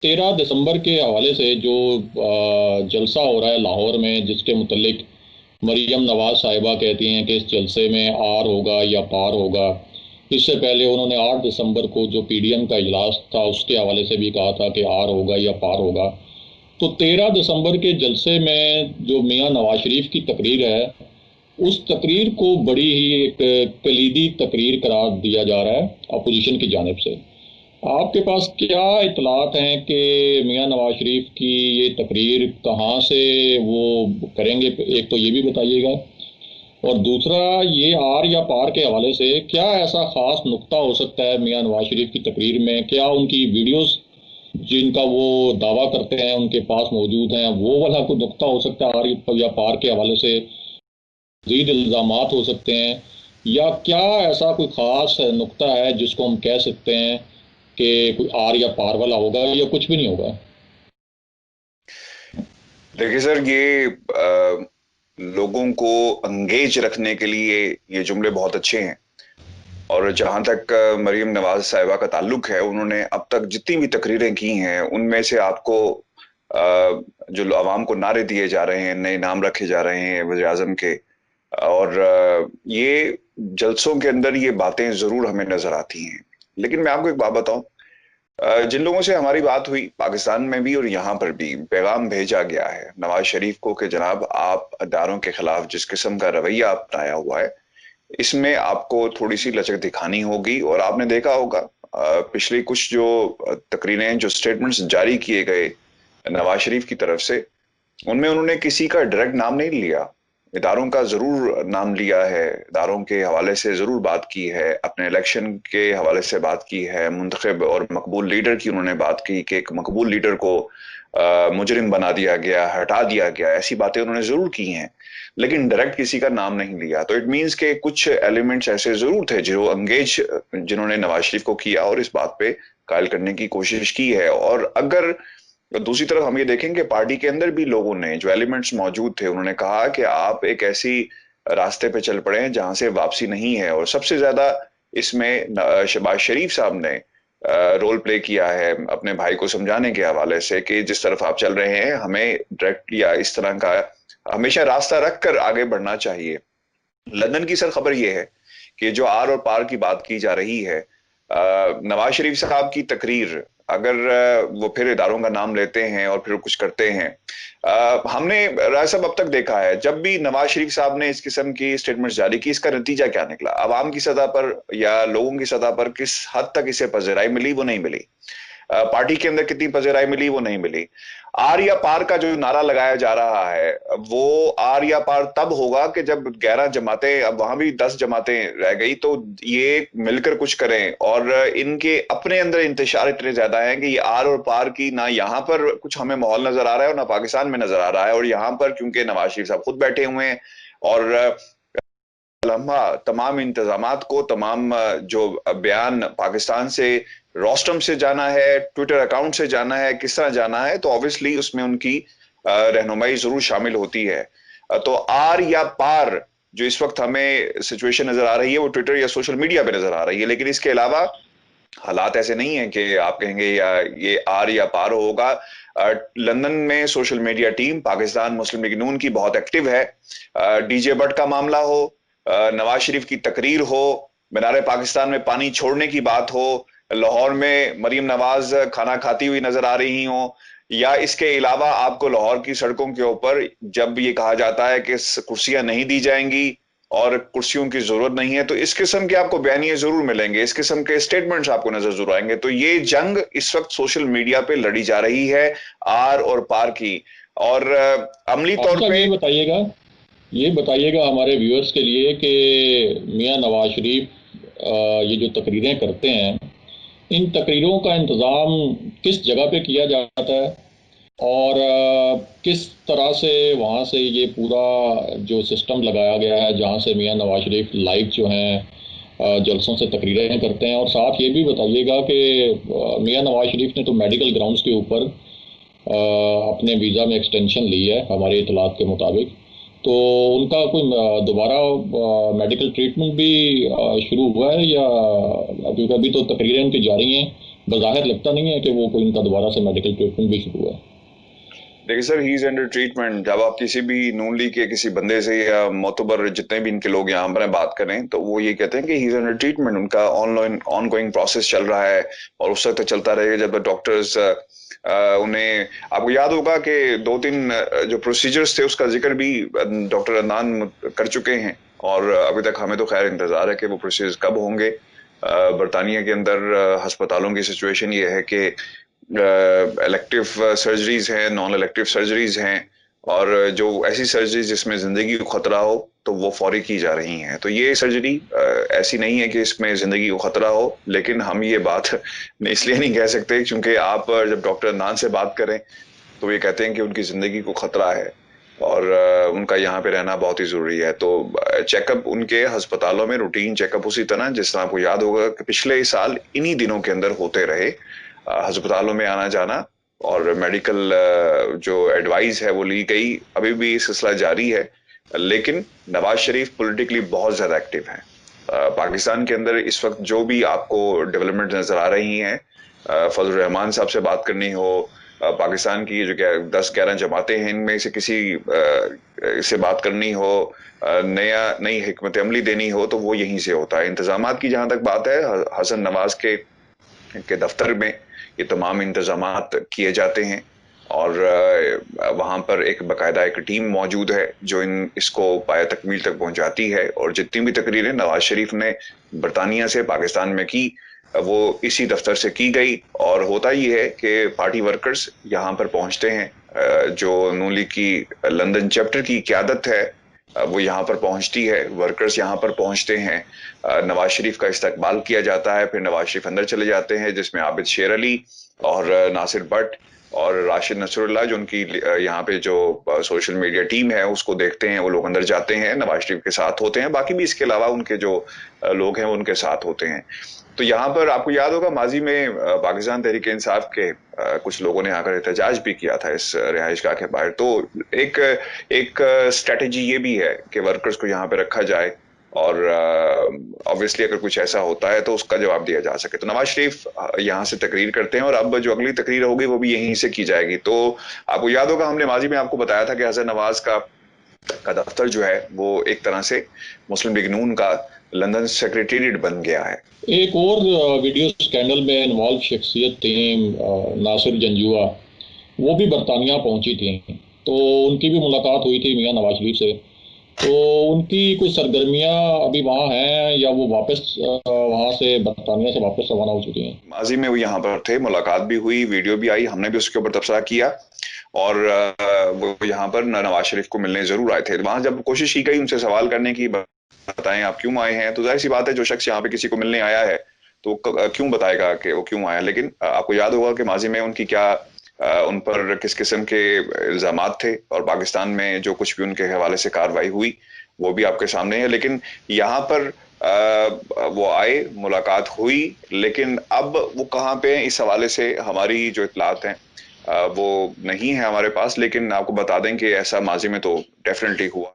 13 दिसंबर के हवाले से जो जलसा हो रहा है लाहौर में, जिसके मुतल्लिक मरीम नवाज साहिबा कहती हैं कि इस जलसे में आर होगा या पार होगा। इससे पहले उन्होंने 8 दिसंबर को जो पीडीएम का इजलास था उसके हवाले से भी कहा था कि आर होगा या पार होगा। तो 13 दिसंबर के जलसे में जो मियां नवाज शरीफ की तकरीर है, उस तकरीर को बड़ी ही एक कलीदी तकरीर करार दिया जा रहा है अपोजिशन की जानिब से। आपके पास क्या इतलात हैं कि मियां नवाज शरीफ की ये तकरीर कहाँ से वो करेंगे? एक तो ये भी बताइएगा, और दूसरा ये आर या पार के हवाले से क्या ऐसा ख़ास नुक्ता हो सकता है मियां नवाज शरीफ की तकरीर में? क्या उनकी वीडियोस जिनका वो दावा करते हैं उनके पास मौजूद हैं, वो वाला कोई नुक्ता हो सकता है आर या पार के हवाले से? मज़ीद इल्ज़ामात हो सकते हैं, या क्या ऐसा कोई ख़ास नुक्ता है जिसको हम कह सकते हैं कि कोई आर या पार वाला होगा, या कुछ भी नहीं होगा? देखिए सर, ये लोगों को अंगेज रखने के लिए ये जुमले बहुत अच्छे हैं। और जहां तक मरीम नवाज साहिबा का ताल्लुक है, उन्होंने अब तक जितनी भी तकरीरें की हैं उनमें से आपको जो आवाम को नारे दिए जा रहे हैं, नए नाम रखे जा रहे हैं वज़ीर आज़म के, और ये जलसों के अंदर ये बातें जरूर हमें नजर आती हैं। लेकिन मैं आपको एक बात बताऊं, जिन लोगों से हमारी बात हुई पाकिस्तान में भी और यहाँ पर भी पैगाम भेजा गया है नवाज शरीफ को कि जनाब, आप अदारों के खिलाफ जिस किस्म का रवैया अपनाया हुआ है, इसमें आपको थोड़ी सी लचक दिखानी होगी। और आपने देखा होगा पिछली कुछ जो तकरीरें, जो स्टेटमेंट्स जारी किए गए नवाज शरीफ की तरफ से, उनमें उन्होंने किसी का डायरेक्ट नाम नहीं लिया, इदारों का जरूर नाम लिया है, इदारों के हवाले से जरूर बात की है, अपने इलेक्शन के हवाले से बात की है, मुंतखब और मकबूल लीडर की उन्होंने बात की कि एक मकबूल लीडर को मुजरिम बना दिया गया, हटा दिया गया, ऐसी बातें उन्होंने जरूर की हैं। लेकिन डायरेक्ट किसी का नाम नहीं लिया। तो इट मीन्स के कुछ एलिमेंट्स ऐसे जरूर थे जो अंगेज, जिन्होंने नवाज शरीफ को किया और इस बात पे कायल करने की कोशिश की है। और अगर दूसरी तरफ हम ये देखेंगे, पार्टी के अंदर भी लोगों ने, जो एलिमेंट्स मौजूद थे, उन्होंने कहा कि आप एक ऐसी रास्ते पे चल पड़े हैं जहां से वापसी नहीं है। और सबसे ज्यादा इसमें शहबाज शरीफ साहब ने रोल प्ले किया है अपने भाई को समझाने के हवाले से कि जिस तरफ आप चल रहे हैं हमें डायरेक्ट या इस तरह का हमेशा रास्ता रख कर आगे बढ़ना चाहिए। लंदन की सर खबर यह है कि जो आर और पार की बात की जा रही है, नवाज शरीफ साहब की तकरीर, अगर वो फिर इदारों का नाम लेते हैं और फिर कुछ करते हैं, हमने राय साहब अब तक देखा है जब भी नवाज शरीफ साहब ने इस किस्म की स्टेटमेंट जारी की, इसका नतीजा क्या निकला? आवाम की सतह पर या लोगों की सतह पर किस हद तक इसे पजराई मिली? वो नहीं मिली। पार्टी के अंदर कितनी पजराई मिली? वो नहीं मिली। आर या पार का जो नारा लगाया जा रहा है, वो आर या पार तब होगा कि जब 11 जमातें, अब वहां भी 10 जमातें रह गई, तो ये मिलकर कुछ करें। और इनके अपने अंदर इंतशार इतने ज्यादा है कि ये आर और पार की ना यहाँ पर कुछ हमें माहौल नजर आ रहा है और ना पाकिस्तान में नजर आ रहा है। और यहाँ पर क्योंकि नवाज शरीफ साहब खुद बैठे हुए हैं और लम्हा तमाम इंतजामात को, तमाम जो बयान पाकिस्तान से, रोस्टम से जाना है, ट्विटर अकाउंट से जाना है, किस तरह जाना है, तो ऑब्वियसली उसमें उनकी रहनुमाई जरूर शामिल होती है। तो आर या पार जो इस वक्त हमें सिचुएशन नजर आ रही है, वो ट्विटर या सोशल मीडिया पे नजर आ रही है। लेकिन इसके अलावा हालात ऐसे नहीं है कि आप कहेंगे या ये आर या पार होगा। लंदन में सोशल मीडिया टीम पाकिस्तान मुस्लिम लीग नून की बहुत एक्टिव है। डीजे बट का मामला हो, नवाज शरीफ की तकरीर हो, मीनार पाकिस्तान में पानी छोड़ने की बात हो, लाहौर में मरीम नवाज खाना खाती हुई नजर आ रही हो, या इसके अलावा आपको लाहौर की सड़कों के ऊपर जब ये कहा जाता है कि कुर्सियां नहीं दी जाएंगी और कुर्सियों की जरूरत नहीं है, तो इस किस्म के आपको बयानिए जरूर मिलेंगे, इस किस्म के स्टेटमेंट्स आपको नजर जरूर आएंगे। तो ये जंग इस वक्त सोशल मीडिया पे लड़ी जा रही है, आर और पार की। और अमली आप तौर साहब पे ये बताइएगा हमारे व्यूअर्स के लिए कि मियां नवाज शरीफ ये जो तकरीरें करते हैं, इन तकरीरों का इंतज़ाम किस जगह पे किया जाता है, और किस तरह से वहाँ से ये पूरा जो सिस्टम लगाया गया है जहाँ से मियां नवाज शरीफ लाइव जो हैं जलसों से तकरीरें करते हैं? और साथ ये भी बताइएगा कि मियां नवाज शरीफ ने तो मेडिकल ग्राउंड्स के ऊपर अपने वीज़ा में एक्सटेंशन ली है हमारे इतलात के मुताबिक, तो उनका कोई दोबारा मेडिकल ट्रीटमेंट भी शुरू हुआ है, या? क्योंकि अभी तो तकरीरें उनकी जारी हैं, बज़ाहिर लगता नहीं है कि वो कोई इनका दोबारा से मेडिकल ट्रीटमेंट भी शुरू हुआ है। देखिए sir, he is under treatment. जब आप किसी भी नून लीग के किसी बंदे से या मोतबर जितने भी इनके लोग यहाँ पर बात करें तो वो ये कहते हैं कि ही इज अंडर ट्रीटमेंट। उनका ऑनलाइन ऑनगोइंग प्रोसेस चल रहा है और उस वक्त तक चलता रहेगा जब तक डॉक्टर्स उन्हें, आपको याद होगा कि 2-3 जो प्रोसीजर्स थे उसका जिक्र भी डॉक्टर अदनान कर चुके हैं, और अभी तक हमें तो खैर इंतजार है कि वो प्रोसीजर्स कब होंगे। बरतानिया के अंदर अस्पतालों की सिचुएशन ये है कि इलेक्टिव सर्जरीज हैं, नॉन इलेक्टिव सर्जरीज हैं, और जो ऐसी सर्जरीज जिसमें जिंदगी को खतरा हो तो वो फौरी की जा रही हैं। तो ये सर्जरी ऐसी नहीं है कि इसमें जिंदगी को खतरा हो, लेकिन हम ये बात इसलिए नहीं कह सकते क्योंकि आप जब डॉक्टर अदनान से बात करें तो ये कहते हैं कि उनकी जिंदगी को खतरा है और उनका यहाँ पे रहना बहुत ही जरूरी है। तो चेकअप उनके अस्पतालों में रूटीन चेकअप उसी तरह, जिस तरह आपको याद होगा कि पिछले साल इन्हीं दिनों के अंदर होते रहे, अस्पतालों में आना जाना और मेडिकल जो एडवाइस है वो ली गई। अभी भी सिलसिला जारी है, लेकिन नवाज शरीफ पॉलिटिकली बहुत ज्यादा एक्टिव हैं। पाकिस्तान के अंदर इस वक्त जो भी आपको डेवलपमेंट नजर आ रही हैं, फजल रहमान साहब से बात करनी हो, पाकिस्तान की जो 10-11 जमातें हैं इनमें से किसी से बात करनी हो, नई हिकमत अमली देनी हो, तो वो यहीं से होता है। इंतजामात की जहां तक बात है, हसन नवाज के दफ्तर में ये तमाम इंतजामात किए जाते हैं और वहां पर एक बाकायदा एक टीम मौजूद है जो इसको पाया तकमील तक पहुंचाती है। और जितनी भी तकरीरें नवाज शरीफ ने बरतानिया से पाकिस्तान में की वो इसी दफ्तर से की गई। और होता ही है कि पार्टी वर्कर्स यहाँ पर पहुंचते हैं, जो नून लीग की लंदन चैप्टर की क़यादत है वो यहाँ पर पहुंचती है, वर्कर्स यहाँ पर पहुंचते हैं, नवाज शरीफ का इस्तकबाल किया जाता है, फिर नवाज शरीफ अंदर चले जाते हैं जिसमें आबिद शेर अली और नासिर भट्ट और राशिद नसरुल्लाह जो उनकी यहाँ पे जो सोशल मीडिया टीम है उसको देखते हैं, वो लोग अंदर जाते हैं, नवाज शरीफ के साथ होते हैं, बाकी भी इसके अलावा उनके जो लोग हैं वो उनके साथ होते हैं। तो यहाँ पर आपको याद होगा माजी में पाकिस्तान तहरीक इंसाफ के कुछ लोगों ने आकर एहतजाज भी किया था इस रिहाइशगाह के बाहर। तो एक एक स्ट्रेटेजी ये भी है कि वर्कर्स को यहाँ पे रखा जाए और ऑब्वियसली अगर कुछ ऐसा होता है तो उसका जवाब दिया जा सके। तो नवाज शरीफ यहाँ से तकरीर करते हैं और अब जो अगली तकरीर होगी वो भी यहीं से की जाएगी। तो आपको याद होगा हमने माजी में आपको बताया था कि हसन नवाज का दफ्तर जो है वो एक तरह से मुस्लिम लीग नून का लंदन सेक्रेटेरिएट बन गया है। एक और वीडियो स्कैंडल में इन्वॉल्व शख्सियत थी, नासिर जंजुआ, वो भी बरतानिया पहुंची थी, तो उनकी भी मुलाकात हुई थी मियां नवाज शरीफ से। तो उनकी कोई सरगर्मियां अभी वहाँ हैं या वो वापस वहाँ से बरतानिया से वापस रवाना हो चुकी हैं? माजी में वो यहाँ पर थे, मुलाकात भी हुई, वीडियो भी आई, हमने भी उसके ऊपर तबसरा किया और वो यहाँ पर नवाज शरीफ को मिलने जरूर आए थे। वहां जब कोशिश की गई उनसे सवाल करने की, बताएं आप क्यों आए हैं, तो जाहिर सी बात है जो शख्स यहाँ पे किसी को मिलने आया है तो क्यों बताएगा कि वो क्यों आया। लेकिन आपको याद होगा कि माजी में उनकी क्या उन पर किस किस्म के इल्जामात थे और पाकिस्तान में जो कुछ भी उनके हवाले से कार्रवाई हुई वो भी आपके सामने है। लेकिन यहाँ पर वो आए, मुलाकात हुई, लेकिन अब वो कहाँ पे हैं इस हवाले से हमारी जो इतलात हैं वो नहीं है हमारे पास। लेकिन आपको बता दें कि ऐसा माजी में तो डेफिनेटली हुआ।